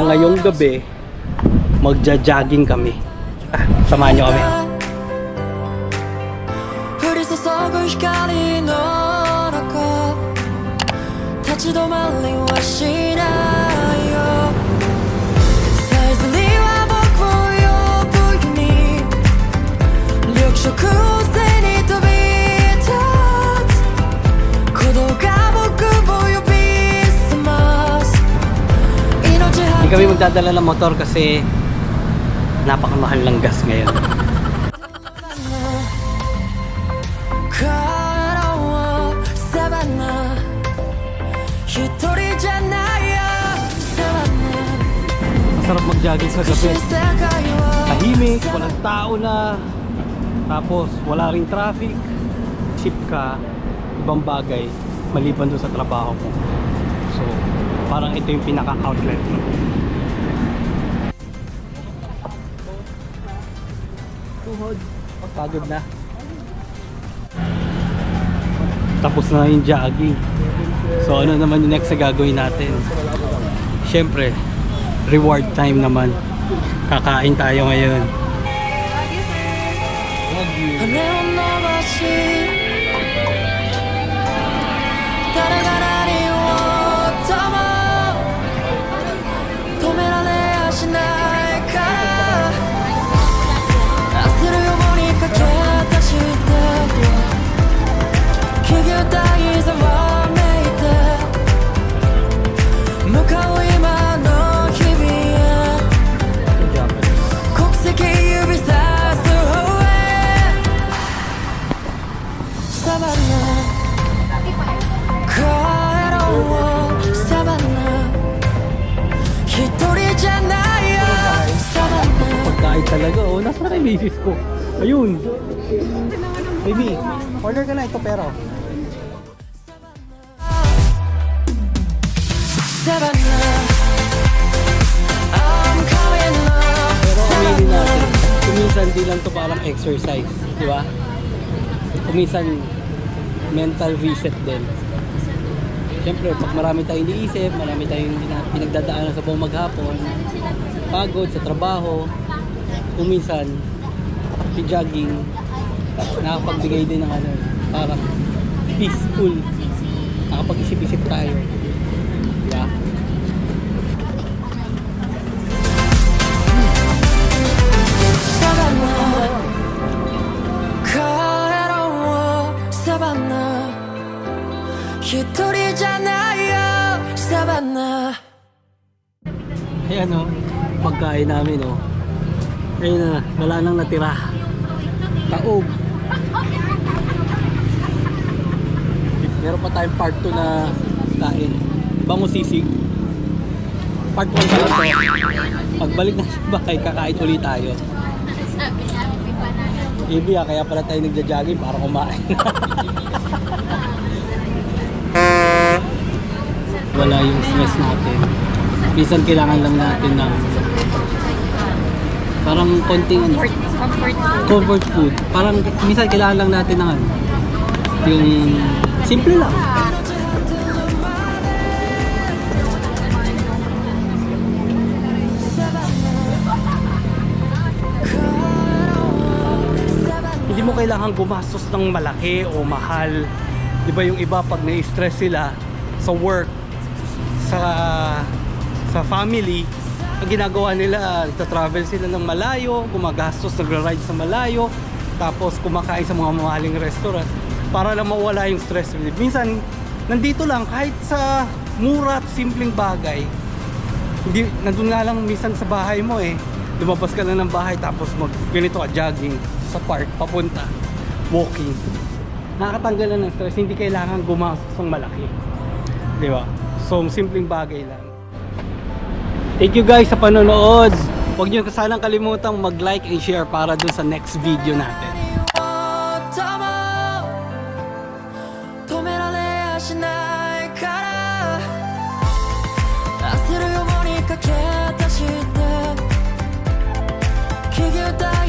Ngayong gabi, magja-jogging kami. Samahan nyo kami. Hindi kami magdadala ng motor kasi napakamahal ng gas ngayon. Masarap mag-jogging sa gabi. Tahimik, walang tao na. Tapos wala ring traffic. Cheap ka, ibang bagay maliban doon sa trabaho mo. So, parang ito yung pinaka-outlet mo. Pagod na. Tapos na yung jogging. So ano naman yung next na gagawin natin? Siyempre, reward time naman. Kakain tayo ngayon. Pagkain talaga, oh. Nasa na yung misis ko? Ayun. Baby, order ka na ito pero. Pero aminin natin, kuminsan di lang to parang exercise, di ba? Kuminsan mental reset din. Siyempre, pag marami tayong iniisip, marami tayong pinagdadaanan sa buong maghapon, pagod sa trabaho, kuminsan si jogging nakapagbigay din ng parang peaceful, nakapag-isip-isip tayo, diba? Ayan o, pagkain namin o. Ayun na, wala nang natira. Taob. Meron pa tayong part 2 na kain. Bango sisig. Part 1 pa lang to. Pagbalik na sa bahay, kakain ulit tayo. Ibi kaya pala tayo nagja-jogging para kumain. Wala yung stress natin. Minsan kailangan lang natin ng parang konting comfort food. Parang minsan kailangan lang natin ng yung simple lang. Hindi mo kailangan gumastos ng malaki o mahal. Di ba yung iba pag na-stress sila sa work, sa family, ang ginagawa nila, travel sila ng malayo, gumagastos, nagra-ride sa malayo, tapos kumakain sa mga mamahaling restaurant para lang mawala yung stress. Minsan, nandito lang, kahit sa mura at simpleng bagay, hindi, nandun nga lang minsan sa bahay mo lumabas ka lang ng bahay tapos ganito ka, jogging sa park, papunta, walking. Nakakatanggal na ng stress, hindi kailangan gumastos ng malaki. Di ba? So, simpleng bagay lang. Thank you guys sa panonood. Huwag nyo sanang kalimutang mag-like and share para dun sa next video natin. I